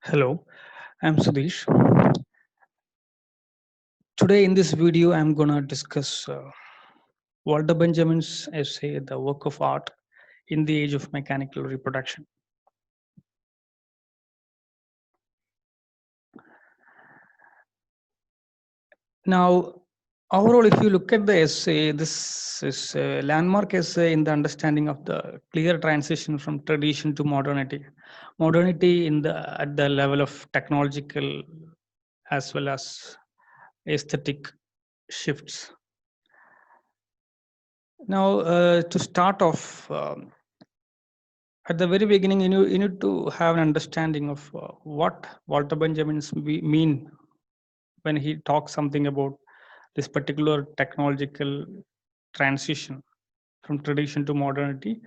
Hello, I'm Sudesh. Today in this video, I'm gonna discuss Walter Benjamin's essay, The Work of Art in the Age of Mechanical Reproduction. Now, overall, if you look at the essay, this is a landmark essay in the understanding of the clear transition from tradition to modernity. Modernity at the level of technological as well as aesthetic shifts. Now, to start off, at the very beginning, you need to have an understanding of what Walter Benjamin's mean when he talks something about this particular technological transition from tradition to modernity.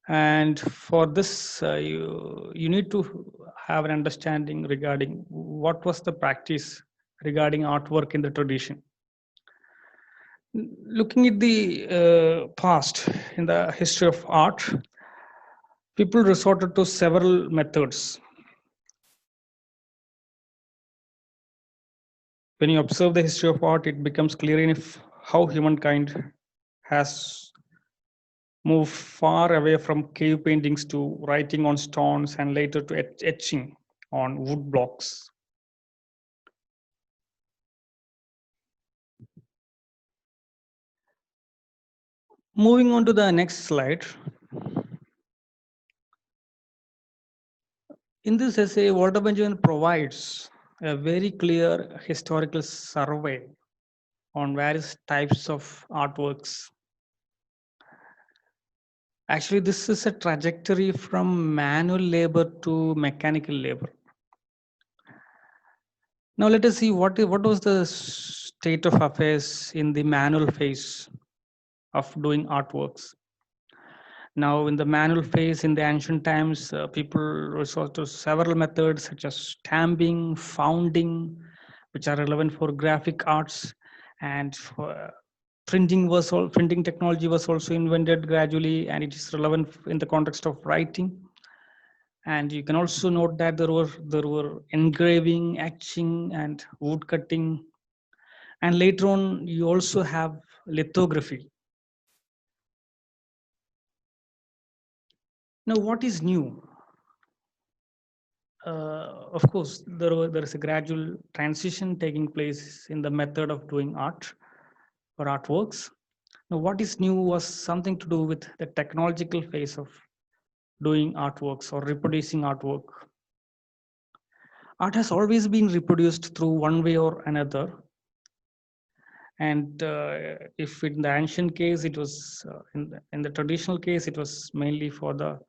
And for this, you need to have an understanding regarding what was the practice regarding artwork in the tradition. Looking at the past in the history of art, people resorted to several methods. When you observe the history of art, it becomes clear enough how humankind has moved far away from cave paintings to writing on stones and later to etching on wood blocks. Moving on to the next slide. In this essay, Walter Benjamin provides a very clear historical survey on various types of artworks. Actually, this is a trajectory from manual labor to mechanical labor. Now let us see what was the state of affairs in the manual phase of doing artworks. Now in the manual phase in the ancient times, people resort to several methods such as stamping, founding, which are relevant for graphic arts, and for printing technology was also invented gradually, and it is relevant in the context of writing. And you can also note that there were engraving, etching, and wood cutting. And later on, you also have lithography. Now, what is new? Of course, there is a gradual transition taking place in the method of doing art or artworks. Now, what is new was something to do with the technological phase of doing artworks or reproducing artwork. Art has always been reproduced through one way or another. And if in the ancient case, it was in the traditional case, it was mainly for the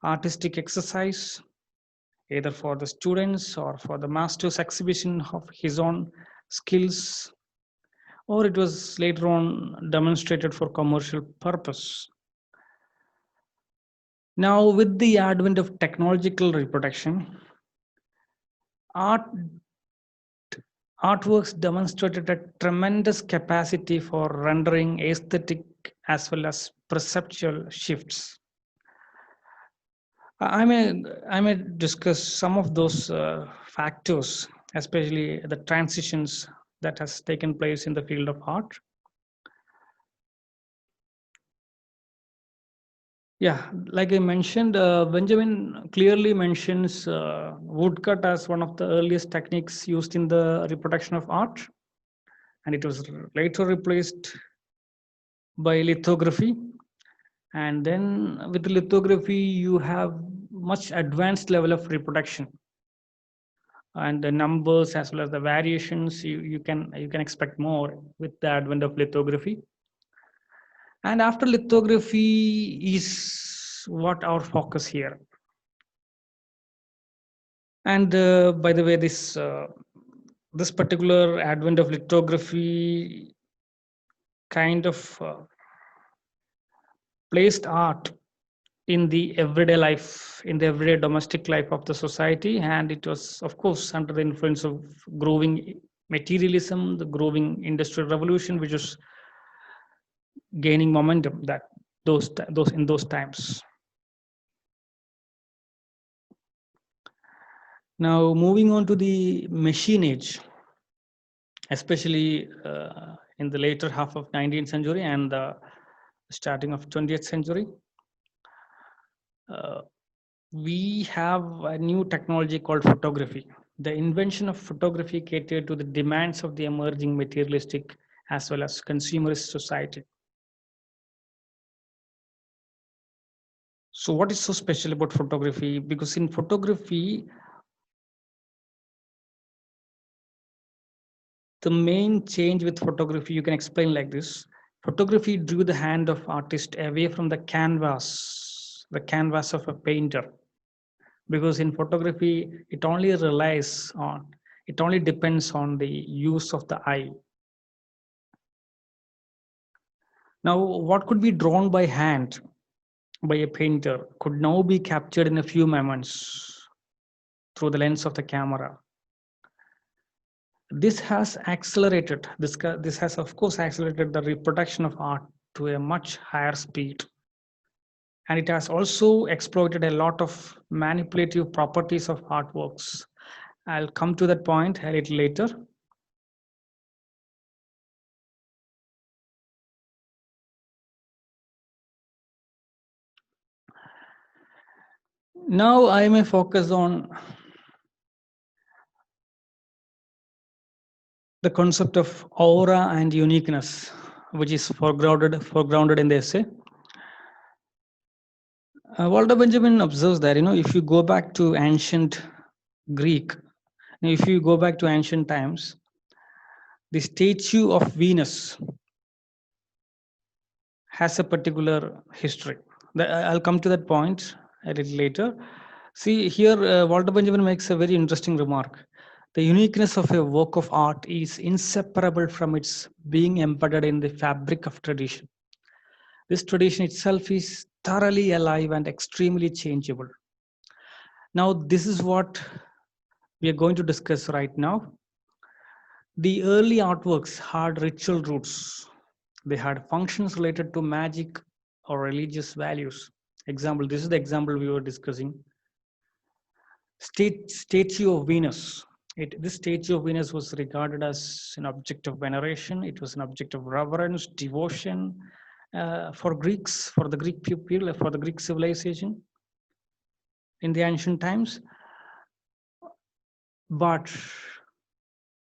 artistic exercise, either for the students or for the master's exhibition of his own skills, or it was later on demonstrated for commercial purpose. Now, with the advent of technological reproduction, artworks demonstrated a tremendous capacity for rendering aesthetic as well as perceptual shifts. I may discuss some of those factors, especially the transitions that has taken place in the field of art. Yeah, like I mentioned, Benjamin clearly mentions woodcut as one of the earliest techniques used in the reproduction of art, and it was later replaced by lithography. And then with lithography, you have much advanced level of reproduction, and the numbers as well as the variations you can expect more with the advent of lithography. And after lithography is what our focus here. And by the way, this particular advent of lithography kind of placed art in the everyday life, in the everyday domestic life of the society. And it was, of course, under the influence of growing materialism, the growing industrial revolution, which was gaining momentum that those times. Now, moving on to the machine age, especially in the later half of 19th century and the starting of 20th century, uh, we have a new technology called photography. The invention of photography catered to the demands of the emerging materialistic as well as consumerist society. So, what is so special about photography? Because in photography, the main change with photography you can explain like this: photography drew the hand of artist away from the canvas of a painter, because in photography it only depends on the use of the eye. Now what could be drawn by hand by a painter could now be captured in a few moments through the lens of the camera. This has of course accelerated the reproduction of art to a much higher speed, and it has also exploited a lot of manipulative properties of artworks. I'll come to that point a little later. Now I may focus on the concept of aura and uniqueness, which is foregrounded in the essay. Walter Benjamin observes that, if you go back to ancient Greek, if you go back to ancient times, the statue of Venus has a particular history. I'll come to that point a little later. See, here Walter Benjamin makes a very interesting remark. The uniqueness of a work of art is inseparable from its being embedded in the fabric of tradition. This tradition itself is thoroughly alive and extremely changeable. Now, this is what we are going to discuss right now. The early artworks had ritual roots. They had functions related to magic or religious values. Example, this is the example we were discussing. Statue of Venus. This statue of Venus was regarded as an object of veneration. It was an object of reverence, devotion for Greeks, for the Greek people, for the Greek civilization in the ancient times. But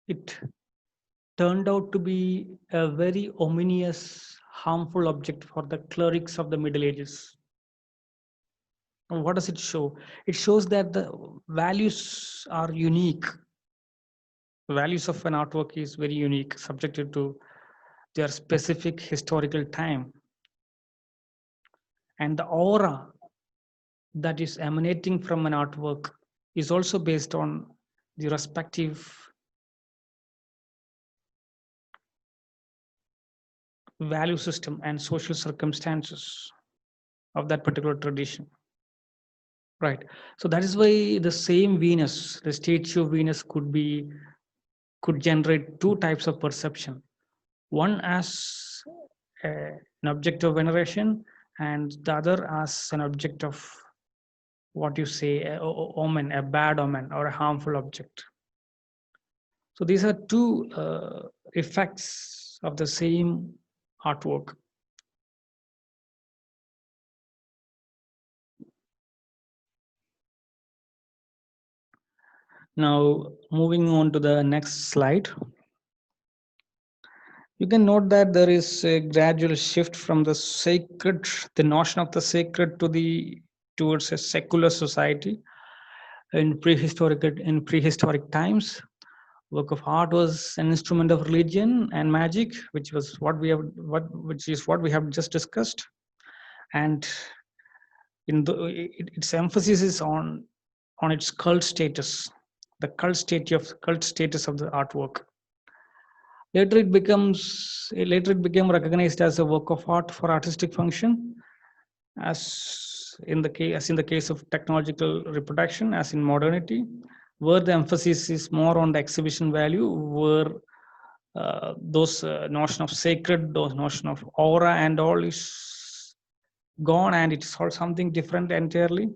it turned out to be a very ominous, harmful object for the clerics of the Middle Ages. And what does it show? It shows that the values are unique. The values of an artwork is very unique, subjected to their specific historical time. And the aura that is emanating from an artwork is also based on the respective value system and social circumstances of that particular tradition. Right. So that is why the same Venus, the statue of Venus could generate two types of perception. One as an object of veneration, and the other as an object of what you say, a omen, a bad omen, or a harmful object. So these are two effects of the same artwork. Now, moving on to the next slide. You can note that there is a gradual shift from the notion of the sacred towards a secular society. In prehistoric times, work of art was an instrument of religion and magic, which is what we have just discussed. And its emphasis is on its cult status, the cult status of the artwork. Later it became recognized as a work of art for artistic function, as in the case of technological reproduction, as in modernity, where the emphasis is more on the exhibition value, where those notion of sacred, those notion of aura and all is gone, and it's all something different entirely.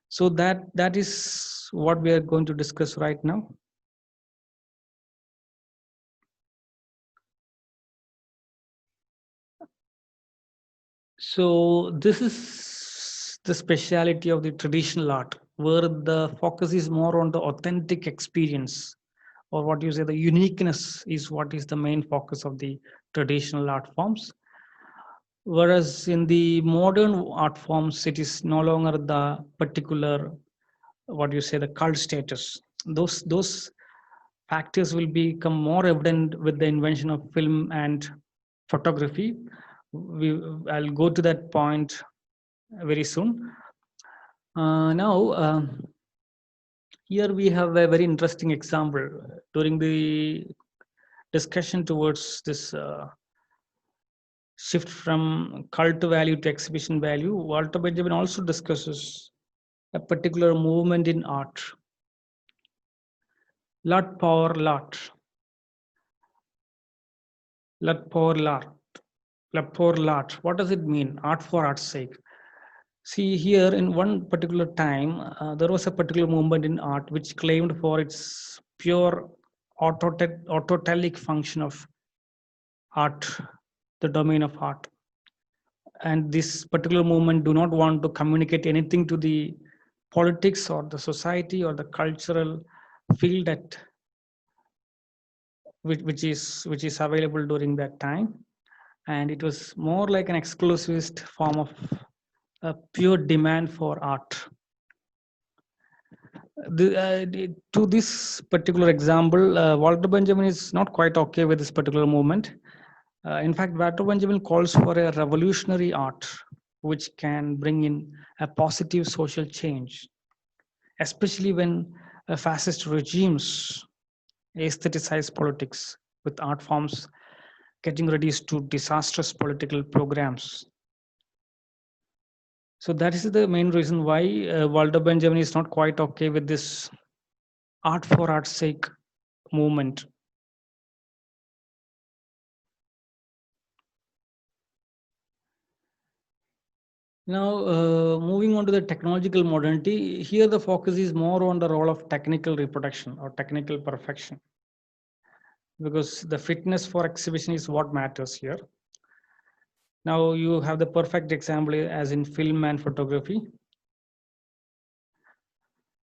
So that is what we are going to discuss right now. So this is the speciality of the traditional art, where the focus is more on the authentic experience, or what you say, the uniqueness is what is the main focus of the traditional art forms. Whereas in the modern art forms, it is no longer the particular, what you say, the cult status. Those factors will become more evident with the invention of film and photography. I'll go to that point very soon. Now, here we have a very interesting example during the discussion towards this shift from cult value to exhibition value. Walter Benjamin also discusses a particular movement in art. Lot power lot. Lot power lot. Lot power lot. What does it mean? Art for art's sake. See here, in one particular time, there was a particular movement in art which claimed for its pure autotelic function of art, the domain of art. And this particular movement do not want to communicate anything to the politics or the society or the cultural field that which is available during that time. And it was more like an exclusivist form of a pure demand for art. To this particular example, Walter Benjamin is not quite okay with this particular movement. In fact, Walter Benjamin calls for a revolutionary art which can bring in a positive social change, especially when fascist regimes aestheticize politics, with art forms getting reduced to disastrous political programs. So that is the main reason why Walter Benjamin is not quite okay with this art for art's sake movement. Now, moving on to the technological modernity, here the focus is more on the role of technical reproduction or technical perfection, because the fitness for exhibition is what matters here. Now, you have the perfect example as in film and photography.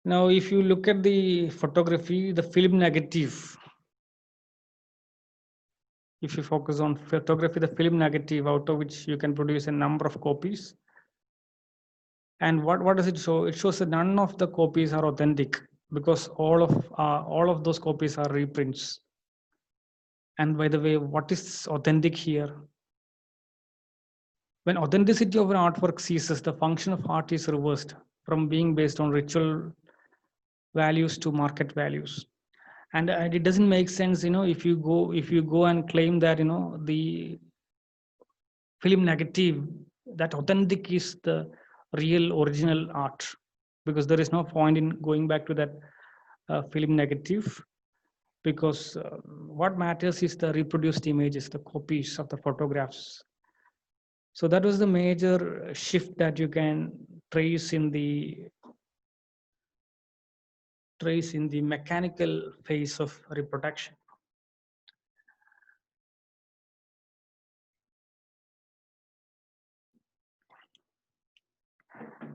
Now, if you look at the photography, the film negative, if you focus on photography, the film negative, out of which you can produce a number of copies. And what does it show? It shows that none of the copies are authentic, because all of those copies are reprints. And by the way, what is authentic here? When authenticity of an artwork ceases, the function of art is reversed from being based on ritual values to market values. And it doesn't make sense, if you go and claim that, the film negative, that authentic is the real original art, because there is no point in going back to that film negative, because what matters is the reproduced images, the copies of the photographs. So that was the major shift that you can trace in the mechanical phase of reproduction.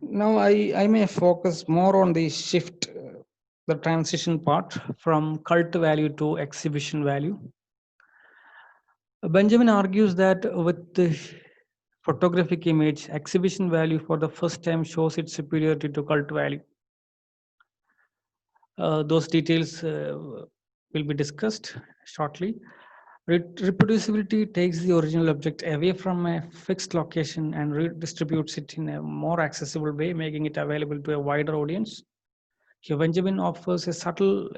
Now I may focus more on the shift, the transition part from cult value to exhibition value. Benjamin argues that with the photographic image, exhibition value for the first time shows its superiority to cult value. Those details will be discussed shortly. Reproducibility takes the original object away from a fixed location and redistributes it in a more accessible way, making it available to a wider audience. Here, Benjamin offers a subtle,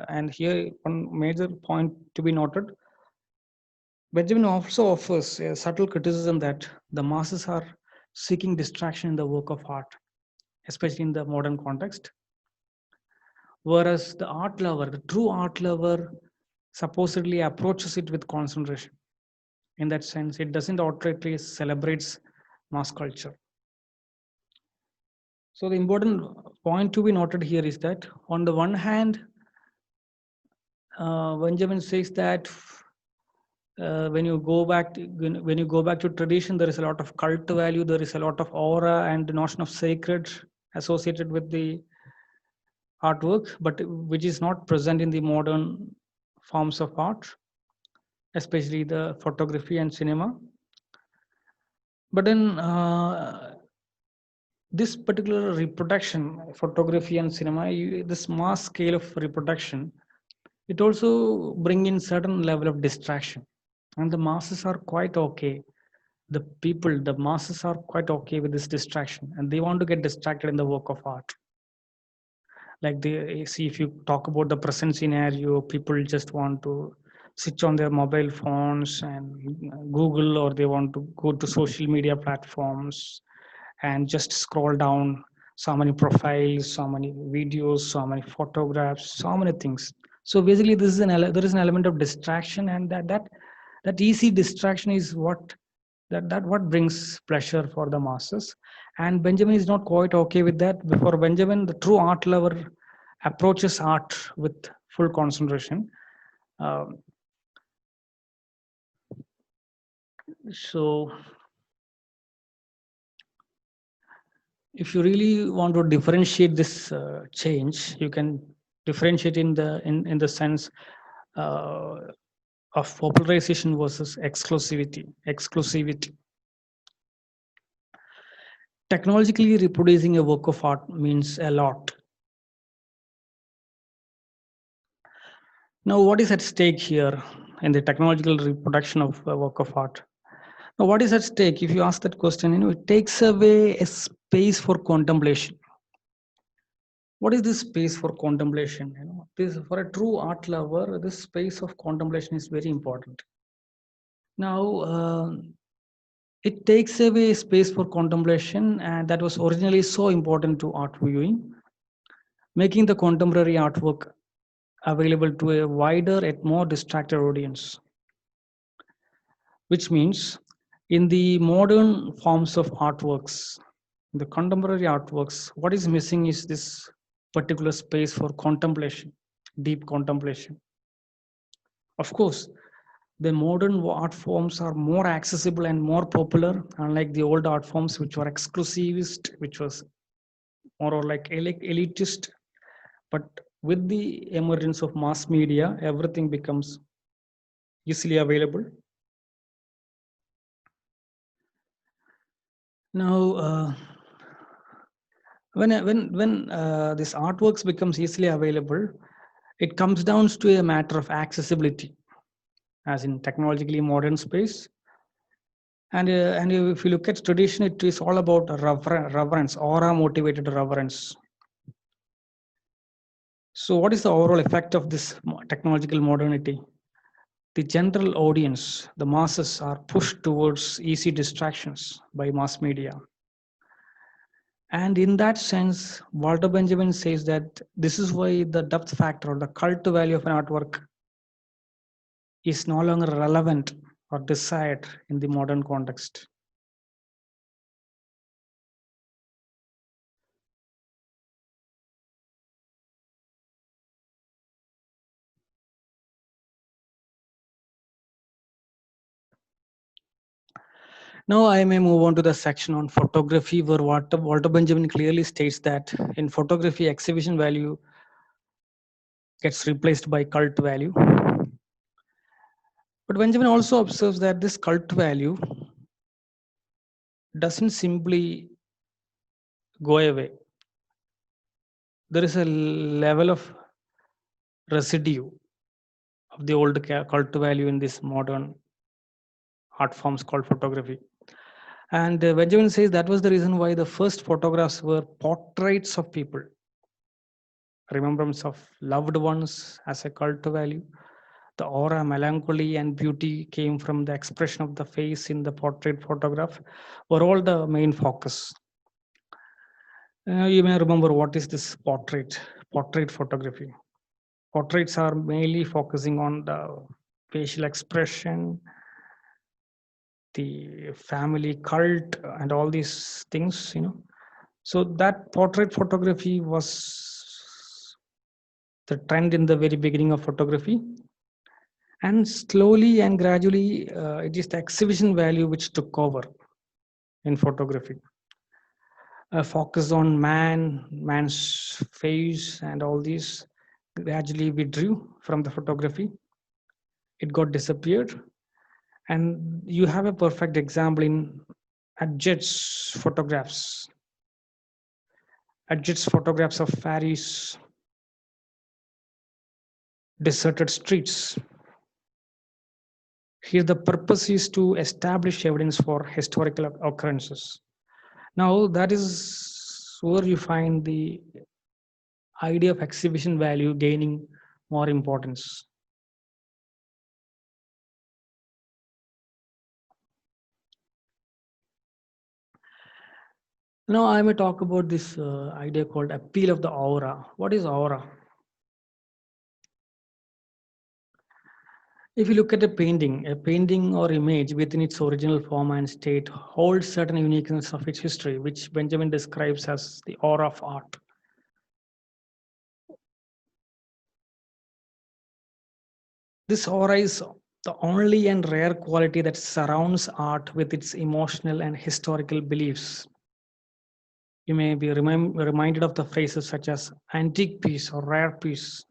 and here one major point to be noted. Benjamin also offers a subtle criticism that the masses are seeking distraction in the work of art, especially in the modern context. Whereas the art lover, the true art lover, supposedly approaches it with concentration. In that sense, it doesn't outrightly celebrates mass culture. So the important point to be noted here is that on the one hand, Benjamin says that when you go back when you go back to tradition, there is a lot of cult value, there is a lot of aura and the notion of sacred associated with the artwork, but which is not present in the modern forms of art, especially the photography and cinema. But then this particular reproduction, photography and cinema, this mass scale of reproduction, it also bring in certain level of distraction, and the masses are quite okay. The masses are quite okay with this distraction, and they want to get distracted in the work of art. Like they see, if you talk about the present scenario, people just want to switch on their mobile phones and Google, or they want to go to social media platforms and just scroll down so many profiles, so many videos, so many photographs, so many things. So basically, this is there is an element of distraction, and that easy distraction is what brings pleasure for the masses. And Benjamin is not quite okay with that. For Benjamin, the true art lover approaches art with full concentration. Um, so if you really want to differentiate this change, you can differentiate in the sense uh, of popularization versus exclusivity. Technologically reproducing a work of art means a lot. Now, what is at stake here in the technological reproduction of a work of art? Now, what is at stake? If you ask that question, it takes away a space for contemplation. What is this space for contemplation? This, for a true art lover, this space of contemplation is very important. Now, it takes away space for contemplation, and that was originally so important to art viewing, making the contemporary artwork available to a wider and more distracted audience. Which means, in the modern forms of artworks, the contemporary artworks, what is missing is this particular space for contemplation, deep contemplation. Of course, the modern art forms are more accessible and more popular, unlike the old art forms, which were exclusivist, which was more or like elitist. But with the emergence of mass media, everything becomes easily available. Now, when this artworks becomes easily available, it comes down to a matter of accessibility, as in technologically modern space. And if you look at tradition, it is all about reverence, aura motivated reverence. So, what is the overall effect of this technological modernity? The general audience, the masses, are pushed towards easy distractions by mass media. And in that sense, Walter Benjamin says that this is why the depth factor or the cult value of an artwork is no longer relevant or desired in the modern context. Now I may move on to the section on photography, where Walter Benjamin clearly states that in photography, exhibition value gets replaced by cult value. But Benjamin also observes that this cult value doesn't simply go away. There is a level of residue of the old cult value in this modern art forms called photography. And Benjamin says that was the reason why the first photographs were portraits of people, remembrance of loved ones as a cult value. The aura, melancholy, and beauty came from the expression of the face in the portrait photograph, were all the main focus. You may remember what is this portrait photography. Portraits are mainly focusing on the facial expression, the family cult, and all these things. So that portrait photography was the trend in the very beginning of photography, and slowly and gradually it is the exhibition value which took over in photography. A focus on man's face and all these gradually withdrew from the photography. It got disappeared, and you have a perfect example in Adjet's photographs. Adjet's photographs of Paris deserted streets. Here, the purpose is to establish evidence for historical occurrences. Now, that is where you find the idea of exhibition value gaining more importance. Now, I may talk about this idea called appeal of the aura. What is aura? If you look at a painting or image within its original form and state holds certain uniqueness of its history, which Benjamin describes as the aura of art. This aura is the only and rare quality that surrounds art with its emotional and historical beliefs. You may be reminded of the phrases such as antique piece or rare piece.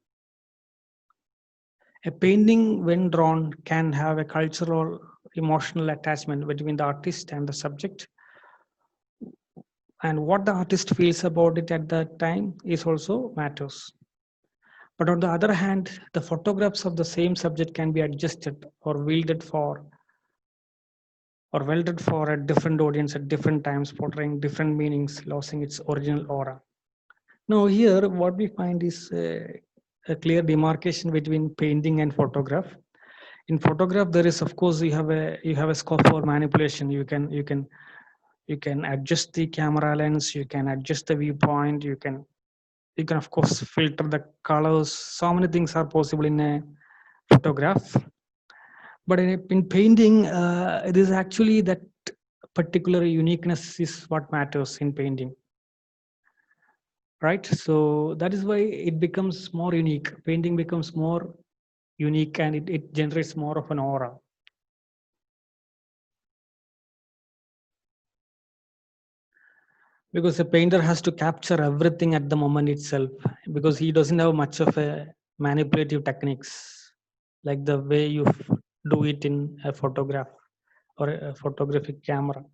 A painting, when drawn, can have a cultural, emotional attachment between the artist and the subject. And what the artist feels about it at that time is also matters. But on the other hand, the photographs of the same subject can be adjusted or welded for a different audience at different times, portraying different meanings, losing its original aura. Now, here, what we find is a clear demarcation between painting and photograph. In photograph, there is, of course, you have a scope for manipulation. You can adjust the camera lens, you can adjust the viewpoint, you can of course filter the colors. So many things are possible in a photograph. But in painting, it is actually that particular uniqueness is what matters in painting, right? So that is why it becomes more unique. Painting becomes more unique, and it generates more of an aura. Because a painter has to capture everything at the moment itself, because he doesn't have much of a manipulative techniques like the way you do it in a photograph or a photographic camera.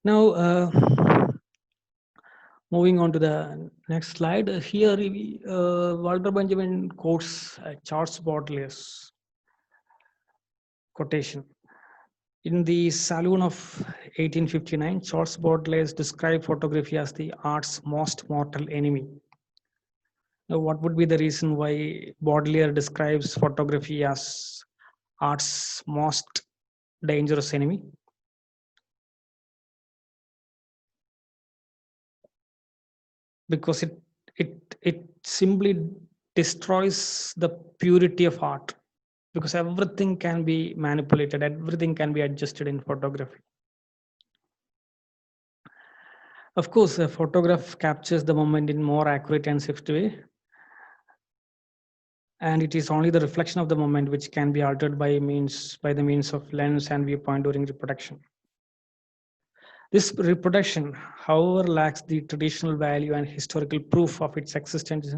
Now, moving on to the next slide. Here, Walter Benjamin quotes Charles Baudelaire's quotation. In the Saloon of 1859, Charles Baudelaire described photography as the art's most mortal enemy. Now, what would be the reason why Baudelaire describes photography as art's most dangerous enemy? Because it simply destroys the purity of art, because everything can be manipulated, everything can be adjusted in photography. Of course, a photograph captures the moment in more accurate and swift way, and it is only the reflection of the moment which can be altered by the means of lens and viewpoint during reproduction. This reproduction, however, lacks the traditional value and historical proof of its existence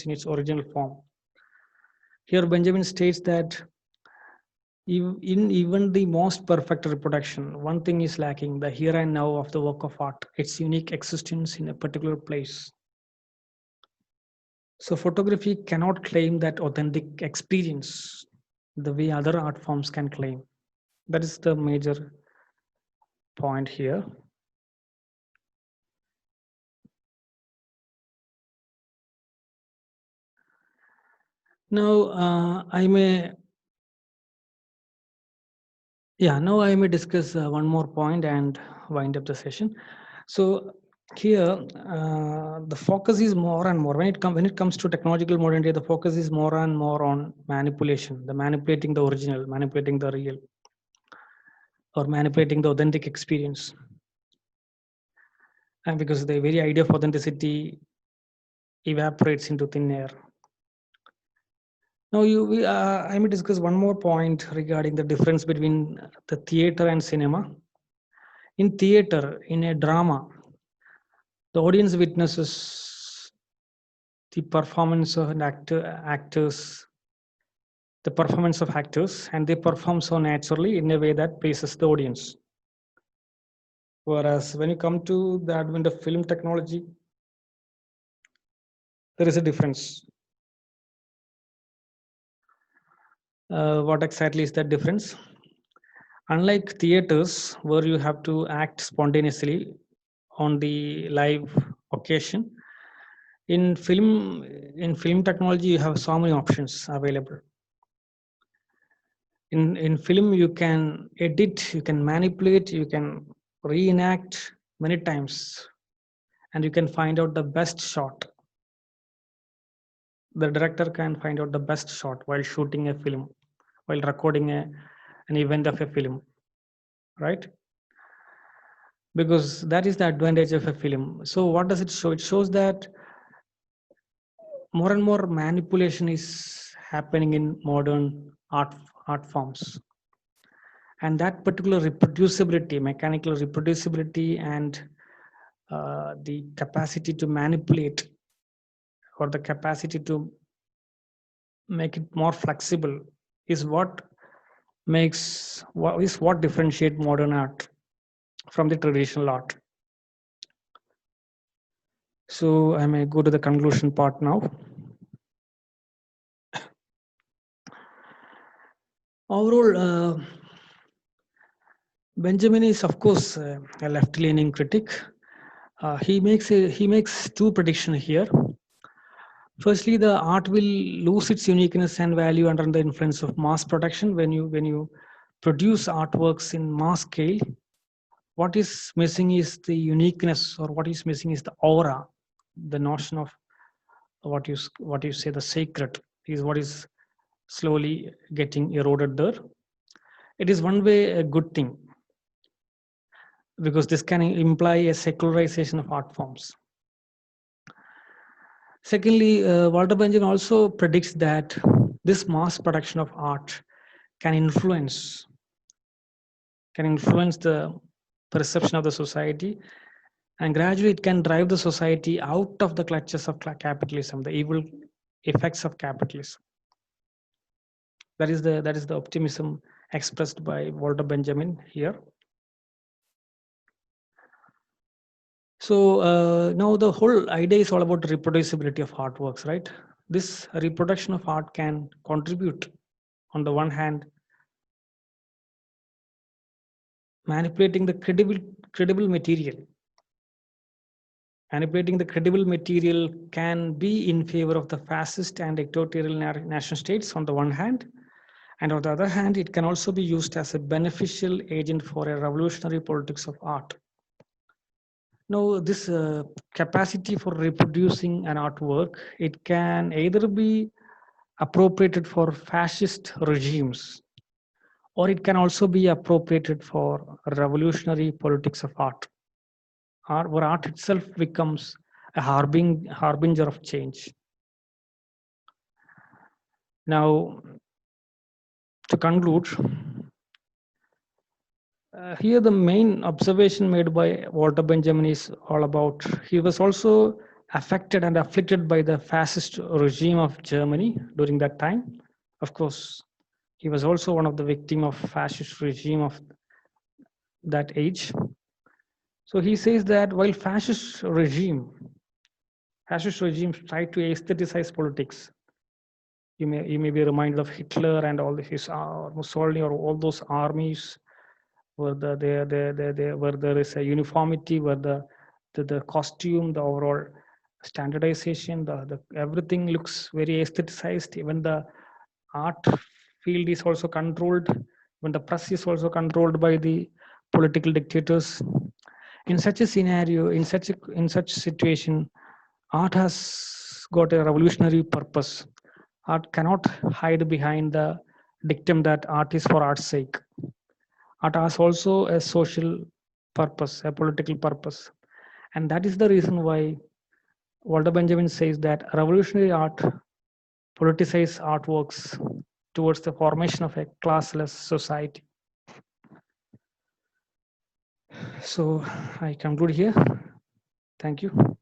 in its original form. Here, Benjamin states that in even the most perfect reproduction, one thing is lacking: the here and now of the work of art, its unique existence in a particular place. So photography cannot claim that authentic experience the way other art forms can claim. That is the major point here. Now, now I may discuss one more point and wind up the session. So here, the focus is more and more when it comes to technological modernity. The focus is more and more on manipulation, the manipulating the original, manipulating the real, or manipulating the authentic experience. and because the very idea of authenticity evaporates into thin air. Now, I may discuss one more point regarding the difference between the theater and cinema. In theater, in a drama, the audience witnesses the performance of an actors, the performance of actors, and they perform so naturally in a way that pleases the audience. Whereas when you come to the advent of film technology, there is a difference. What exactly is that difference? Unlike theaters, where you have to act spontaneously on the live occasion, in film technology, you have so many options available. In film, you can edit, you can manipulate, you can reenact many times, and you can find out the best shot. The director can find out the best shot while shooting a film, while recording an event of a film, right? Because that is the advantage of a film. So what does it show? It shows that more and more manipulation is happening in modern art forms, and that particular reproducibility, mechanical reproducibility, and the capacity to manipulate, or the capacity to make it more flexible, is what differentiate modern art from the traditional art. So I may go to the conclusion part now. Overall, Benjamin is, of course, a left-leaning critic. He makes two predictions here. Firstly, the art will lose its uniqueness and value under the influence of mass production. When you produce artworks in mass scale, what is missing is the uniqueness, or what is missing is the aura, the notion of what you say the sacred is what is slowly getting eroded there. It is one way a good thing, because this can imply a secularization of art forms. Secondly, Walter Benjamin also predicts that this mass production of art can influence the perception of the society, and gradually it can drive the society out of the clutches of capitalism, the evil effects of capitalism. That is the optimism expressed by Walter Benjamin here. So now the whole idea is all about reproducibility of artworks, right? This reproduction of art can contribute, on the one hand, manipulating the credible material. Manipulating the credible material can be in favor of the fascist and dictatorial nation states on the one hand, and on the other hand, it can also be used as a beneficial agent for a revolutionary politics of art. Now, this capacity for reproducing an artwork, it can either be appropriated for fascist regimes, or it can also be appropriated for revolutionary politics of art, where art itself becomes a harbinger of change. Now, to conclude, here the main observation made by Walter Benjamin is all about, he was also affected and afflicted by the fascist regime of Germany during that time. Of course, he was also one of the victim of fascist regime of that age. So he says that while fascist regimes try to aestheticize politics, you may be reminded of Hitler and all his Mussolini, or all those armies where where there is a uniformity, where the costume, the overall standardization, the everything looks very aestheticized. Even the art field is also controlled. When the press is also controlled by the political dictators. In such a scenario, in such situation, art has got a revolutionary purpose. Art cannot hide behind the dictum that art is for art's sake. Art has also a social purpose, a political purpose. And that is the reason why Walter Benjamin says that revolutionary art politicizes artworks towards the formation of a classless society. So I conclude here. Thank you.